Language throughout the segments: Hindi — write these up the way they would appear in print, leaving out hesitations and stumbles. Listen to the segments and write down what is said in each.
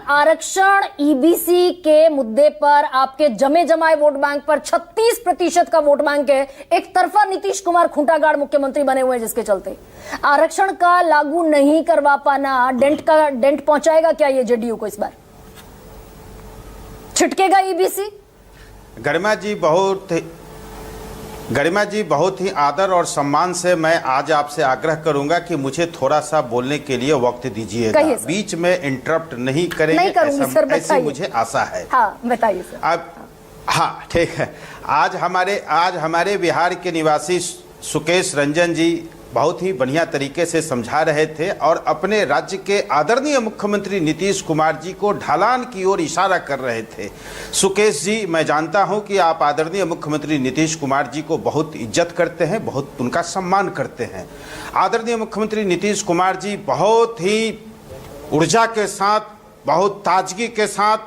आरक्षण ईबीसी के मुद्दे पर आपके जमे जमाए वोट बैंक पर 36% का वोट बैंक है। एक तरफा नीतीश कुमार खूंटागाड़ मुख्यमंत्री बने हुए हैं, जिसके चलते आरक्षण का लागू नहीं करवा पाना डेंट पहुंचाएगा क्या ये जेडीयू को? इस बार छिटकेगा ईबीसी? गरिमा जी, बहुत ही आदर और सम्मान से मैं आज आपसे आग्रह करूंगा कि मुझे थोड़ा सा बोलने के लिए वक्त दीजिएगा। बीच में इंटरप्ट नहीं करेंगे, ऐसी मुझे आशा है। हाँ, बताइए सर। अब हाँ, ठीक है। आज हमारे बिहार के निवासी सुकेश रंजन जी बहुत ही बढ़िया तरीके से समझा रहे थे और अपने राज्य के आदरणीय मुख्यमंत्री नीतीश कुमार जी को ढलान की ओर इशारा कर रहे थे। सुकेश जी, मैं जानता हूं कि आप आदरणीय मुख्यमंत्री नीतीश कुमार जी को बहुत इज्जत करते हैं, बहुत उनका सम्मान करते हैं। आदरणीय मुख्यमंत्री नीतीश कुमार जी बहुत ही ऊर्जा के साथ, बहुत ताजगी के साथ,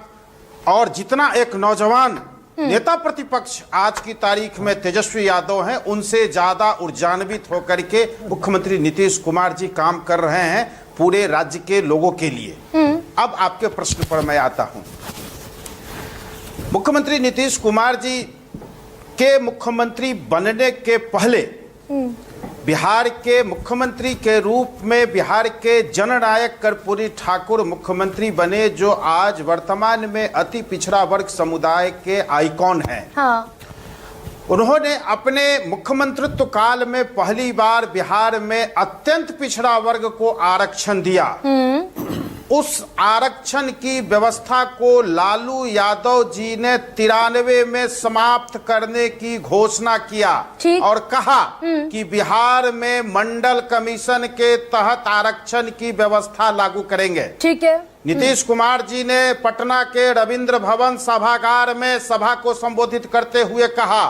और जितना एक नौजवान नेता प्रतिपक्ष आज की तारीख में तेजस्वी यादव हैं, उनसे ज्यादा ऊर्जान्वित होकर के मुख्यमंत्री नीतीश कुमार जी काम कर रहे हैं पूरे राज्य के लोगों के लिए। अब आपके प्रश्न पर मैं आता हूं। मुख्यमंत्री नीतीश कुमार जी के मुख्यमंत्री बनने के पहले बिहार के मुख्यमंत्री के रूप में बिहार के जननायक कर्पूरी ठाकुर मुख्यमंत्री बने, जो आज वर्तमान में अति पिछड़ा वर्ग समुदाय के आइकॉन हैं। हाँ। उन्होंने अपने मुख्यमंत्रित्व काल में पहली बार बिहार में अत्यंत पिछड़ा वर्ग को आरक्षण दिया। उस आरक्षण की व्यवस्था को लालू यादव जी ने 93 में समाप्त करने की घोषणा किया और कहा कि बिहार में मंडल कमीशन के तहत आरक्षण की व्यवस्था लागू करेंगे। ठीक है। नीतीश कुमार जी ने पटना के रविंद्र भवन सभागार में सभा को संबोधित करते हुए कहा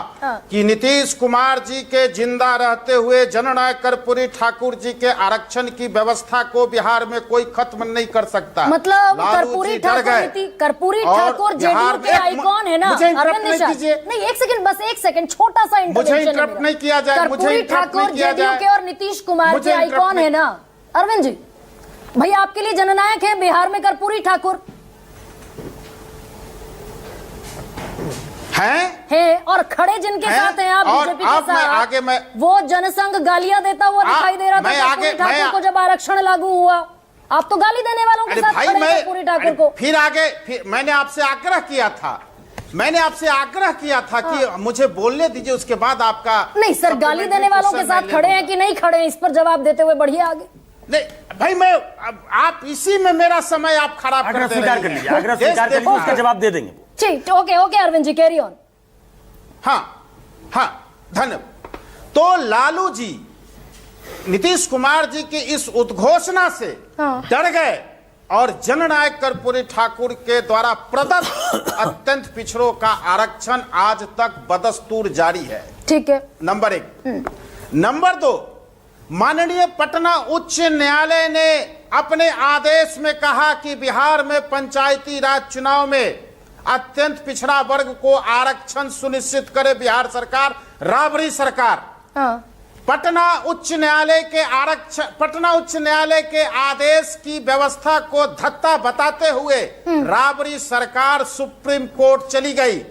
कि नीतीश कुमार जी के जिंदा रहते हुए जननायक कर्पूरी ठाकुर जी के आरक्षण की व्यवस्था को बिहार में कोई खत्म नहीं कर सकता। मतलब कर्पूरी ठाकुर जेडीयू के आइकॉन है ना? नहीं, एक सेकंड, बस एक सेकंड, छोटा सा इंटरप्ट नहीं किया जाए। कर्पूरी ठाकुर जेडीयू के और नीतीश कुमार के आइकॉन है ना? अरविंद जी, भाई आपके लिए जननायक है बिहार में कर्पूरी ठाकुर है और खड़े जिनके साथ हैं आप बीजेपी के साथ, वो जनसंघ गालियां देता हुआ दिखाई दे रहा था कर्पूरी ठाकुर को जब आरक्षण लागू हुआ। आप तो गाली देने वालों के साथ खड़े हैं कर्पूरी ठाकुर को। फिर मैंने आपसे आग्रह किया था कि मुझे बोलने दीजिए, उसके बाद आपका। नहीं सर, गाली देने वालों के साथ खड़े हैं कि नहीं खड़े हैं, इस पर जवाब देते हुए बढ़िए आगे। नहीं भाई, मैं आप इसी में मेरा समय आप खराब कर दे रहे हैं। आग्रह स्वीकार कर लीजिए, उसका जवाब दे देंगे। ठीक, okay Arvind ji, carry on. हाँ, धन्यवाद। तो लालू जी नीतीश कुमार जी की इस उद्घोषणा से डर गए और जननायक कर्पूरी ठाकुर के द्वारा प्रदत्त अत्यंत पिछड़ों का आरक्षण आज तक बदस्तूर जारी है। ठीक है, नंबर 1। नंबर 2, माननीय पटना उच्च न्यायालय ने अपने आदेश में कहा कि बिहार में पंचायती राज चुनाव में अत्यंत पिछड़ा वर्ग को आरक्षण सुनिश्चित करे बिहार सरकार, राबड़ी सरकार। पटना उच्च न्यायालय के आदेश की व्यवस्था को धत्ता बताते हुए राबड़ी सरकार सुप्रीम कोर्ट चली गई।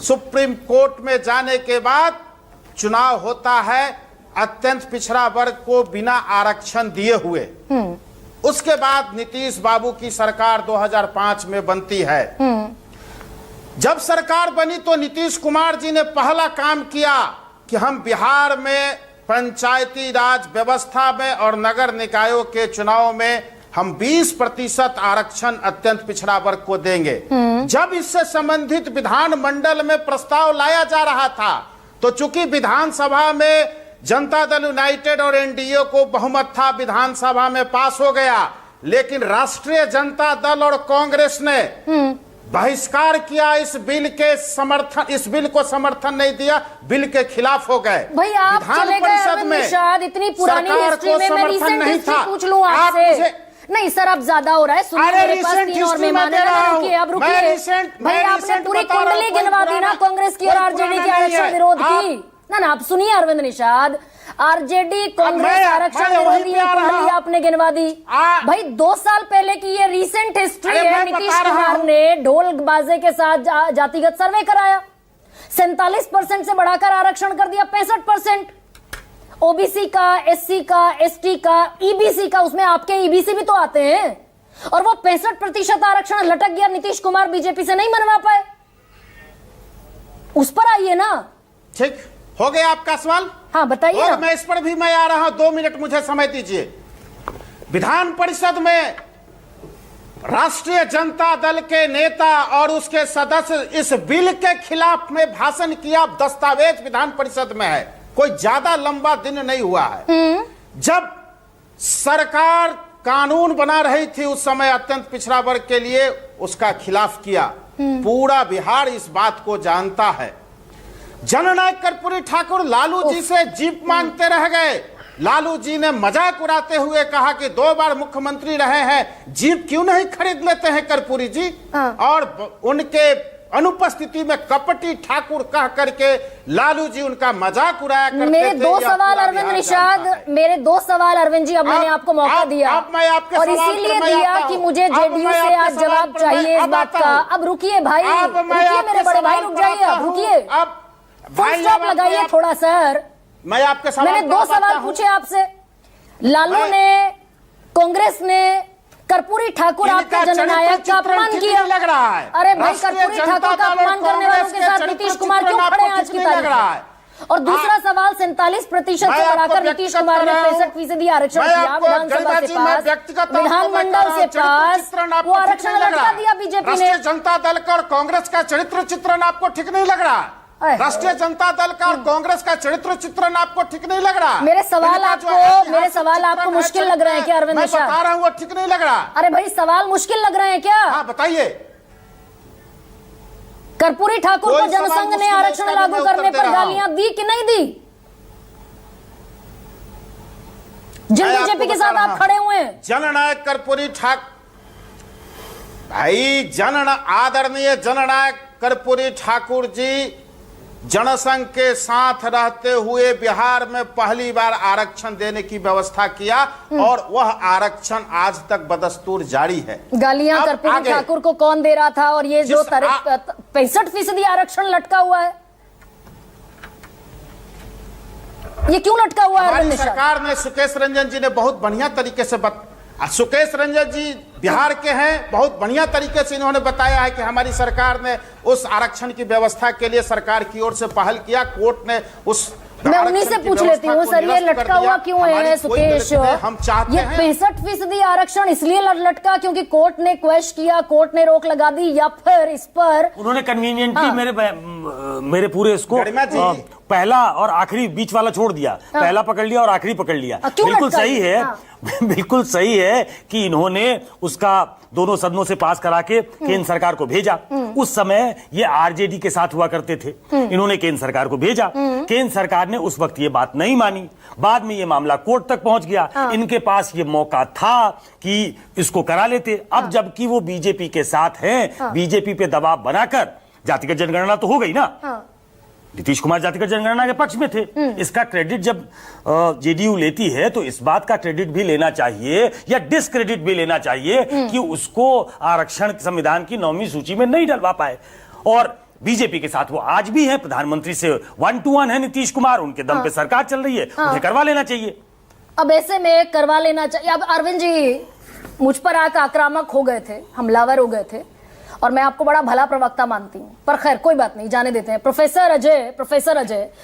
सुप्रीम कोर्ट में जाने के बाद चुनाव होता है अत्यंत पिछड़ा वर्ग को बिना आरक्षण दिए हुए। उसके बाद नीतीश बाबू की सरकार 2005 में बनती है। जब सरकार बनी तो नीतीश कुमार जी ने पहला काम किया कि हम बिहार में पंचायती राज व्यवस्था में और नगर निकायों के चुनाव में हम 20% आरक्षण अत्यंत पिछड़ा वर्ग को देंगे। जब इससे संबंधित विधानमंडल में प्रस्ताव लाया जा रहा था, तो चूंकि विधानसभा में जनता दल यूनाइटेड और एनडीए को बहुमत था, विधानसभा में पास हो गया, लेकिन राष्ट्रीय जनता दल और कांग्रेस ने बहिष्कार किया। इस बिल को समर्थन नहीं दिया, बिल के खिलाफ हो गए। भाई आप चले गए अरविंद निषाद, इतनी पुरानी हिस्ट्री में मैं रीसेंट हिस्ट्री पूछ लूं आपसे। नहीं सर, अब ज्यादा हो रहा है। सुनिए, मेरे पास 3 और मेहमान हैं। अब रुकिए भाई, आपने पूरी कुंडली गिनवा दी ना कांग्रेस की और आरजेडी की आरक्षण विरोध की। ना आप सुनिए अरविंद निषाद, आरजेडी कांग्रेस मैं आरक्षण वहीं विरोधी पे आ रहा कुंडली हूं। आपने गिनवा दी। भाई 2 साल पहले की ये रीसेंट हिस्ट्री अरे है। मैं नीतीश बता रहा कुमार हूं। ने ढोल बाजे के साथ जातिगत सर्वे कराया, 47% से बढ़ाकर आरक्षण कर दिया 65%। ओबीसी का, एससी का, एसटी का, ईबीसी का, उसमें आपके ईबीसी भी तो आते हैं। और वो 65% आरक्षण लटक गया, नीतीश कुमार बीजेपी से नहीं मनवा पाए। उस पर आइए ना। ठीक हो गया आपका सवाल। हाँ बताइए और ना। मैं इस पर भी मैं आ रहा हूं, 2 मिनट मुझे समय दीजिए। विधान परिषद में राष्ट्रीय जनता दल के नेता और उसके सदस्य इस बिल के खिलाफ में भाषण किया। दस्तावेज विधान परिषद में है, कोई ज्यादा लंबा दिन नहीं हुआ है। जब सरकार कानून बना रही थी उस समय अत्यंत पिछड़ा वर्ग के लिए, उसका खिलाफ किया। पूरा बिहार इस बात को जानता है। जननायक कर्पूरी ठाकुर लालू जी से जीप मांगते रह गए। लालू जी ने मजाक उड़ाते हुए कहा कि 2 बार मुख्यमंत्री रहे हैं, जीप क्यों नहीं खरीद लेते हैं कर्पूरी जी। और उनके अनुपस्थिति में कपटी ठाकुर कह करके लालू जी उनका मजाक उड़ाया करते थे। मेरे 2 यह सवाल पूरा अरविंद बिहार निषाद, जानता है। मेरे 2 सवाल अरविंद जी, अब मैंने आपको मौका दिया अब मैं आपके और सवाल पर इसीलिए मैं दिया आता कि हूं। मुझे अब जेडीयू मैं से आपके आज सवाल जवाब पर मैं चाहिए इस अब बात आता का। हूं। अब रुकिए भाई, अब मैं रुकिए आपके मेरे बड़े भाई, सवाल रुक पर जाइए, आता अब हूं। रुकिए, अब फुल भाई स्टॉप अब लगाइए आप- थोड़ा सर। मैं आपके सवाल मैंने पर 2 आता सवाल हूं। पूछे आपसे। लालू मैं- ने, कांग्रेस ने कर्पूरी ठाकुर इनका आपके जननायक चरित्र का अपमान चित्रण किया। ठीक लग रहा है। अरे भाई, राष्ट्रीय कर्पूरी जनता ठाकुर का दल और अपमान करने वालों कांग्रेस के के साथ चरित्र नीतीश कुमार क्यों चित्रण खड़े हैं आपको आज की ठीक नहीं तारीख लग रहा में? है। और दूसरा सवाल, 47% मैं से आपको बढ़ाकर नीतीश व्यक्तिगत कुमार ने कर रहा हूं। 65% आरक्षण मैं किया। आपको विधानसभा गरीबा से जी, मैं पास, व्यक्तिगत आपको मैं विधानमंडल कर रहा से हूं। चरित्र पास चित्रण वो आपको ठीक आरक्षण नहीं लग लटका रहा। दिया बीजेपी ने। राष्ट्रीय जनता दल का और कांग्रेस का चरित्र चित्रण आपको ठीक नहीं लग रहा। अरे। राष्ट्रीय जनता दल का और कांग्रेस का चरित्र चित्रण आपको ठीक नहीं लग रहा। मेरे सवाल इनका जो आपको- ऐतिहासिक मेरे सवाल आपको चित्रण है, मुश्किल लग रहे हैं क्या अरविंद मैं निषाद? बता रहा हूं वो ठीक नहीं लग रहा। अरे भाई, सवाल मुश्किल लग रहे हैं क्या? हाँ बताइए। कर्पूरी ठाकुर कोई को सवाल जनसंघ ने मुश्किल है, आरक्षण इसका भी लागू मैं उत्तर करने दे पर रहा हूं। गालियां दी कि नहीं दी? जिन मैं बीजेपी आपको के बता साथ रहा आप हूं। खड़े हुए हैं। जननायक कर्पूरी आदरणीय जननायक कर्पूरी ठाकुर जी जनसंघ के साथ रहते हुए बिहार में पहली बार आरक्षण देने की व्यवस्था किया और वह आरक्षण आज तक बदस्तूर जारी है। गालियां अब कर्पूरी आगे। ठाकुर को कौन दे रहा था? और ये जो 65% 65% आरक्षण लटका हुआ है, ये क्यों लटका हुआ है हमारी अरविंद निषाद? सरकार ने, सुकेश रंजन जी ने बहुत बढ़िया तरीके से सुकेश रंजन जी बिहार के हैं, बहुत बढ़िया तरीके से इन्होंने बताया है कि हमारी सरकार ने उस आरक्षण की व्यवस्था के लिए सरकार की ओर से पहल किया। कोर्ट ने उस मैं उन्हीं से पूछ लेती हूँ सर, ये लटका हुआ क्यों है सुकेश? हम चाहते ये हैं 65% आरक्षण इसलिए लटका क्योंकि कोर्ट ने क्वेश्चन किया, कोर्ट ने रोक लगा दी, या फिर इस पर उन्होंने कन्वीनियंटली हाँ। मेरे पूरे इसको गरिमा जी। पहला और आखिरी बीच वाला छोड़ दिया। पहला पकड़ लिया और आखिरी पकड़ लिया। क्यों बिल्कुल लटका सही दिया? है। हाँ। बिल्कुल सही है कि इन्होंने उसका दोनों सदनों से पास करा के केंद्र सरकार को भेजा। उस समय ये आरजेडी के साथ हुआ करते थे। इन्होंने केंद्र सरकार को भेजा, केंद्र सरकार ने उस वक्त ये बात नहीं मानी। बाद में ये मामला कोर्ट तक पहुंच गया। इनके पास ये मौका था कि इसको करा लेते। अब जबकि वो बीजेपी के साथ हैं, बीजेपी पे दबाव बनाकर जातिगत जनगणना तो हो गई ना। नीतीश कुमार जातिगत जनगणना के पक्ष में थे। इसका क्रेडिट जब जेडीयू लेती है तो इस बात का क्रेडिट भी लेना चाहिए या डिसक्रेडिट भी लेना चाहिए कि उसको आरक्षण संविधान की 9वीं सूची में नहीं डलवा पाए। और बीजेपी के साथ वो आज भी है, प्रधानमंत्री से 1 to 1 है नीतीश कुमार, उनके दम पे सरकार चल रही है, उन्हें करवा लेना चाहिए। अब ऐसे में करवा लेना चाहिए। अब अरविंद जी मुझ पर आकर आक्रामक हो गए थे, हमलावर हो गए थे, और मैं आपको बड़ा भला प्रवक्ता मानती हूं, पर खैर कोई बात नहीं, जाने देते हैं। प्रोफेसर अजय,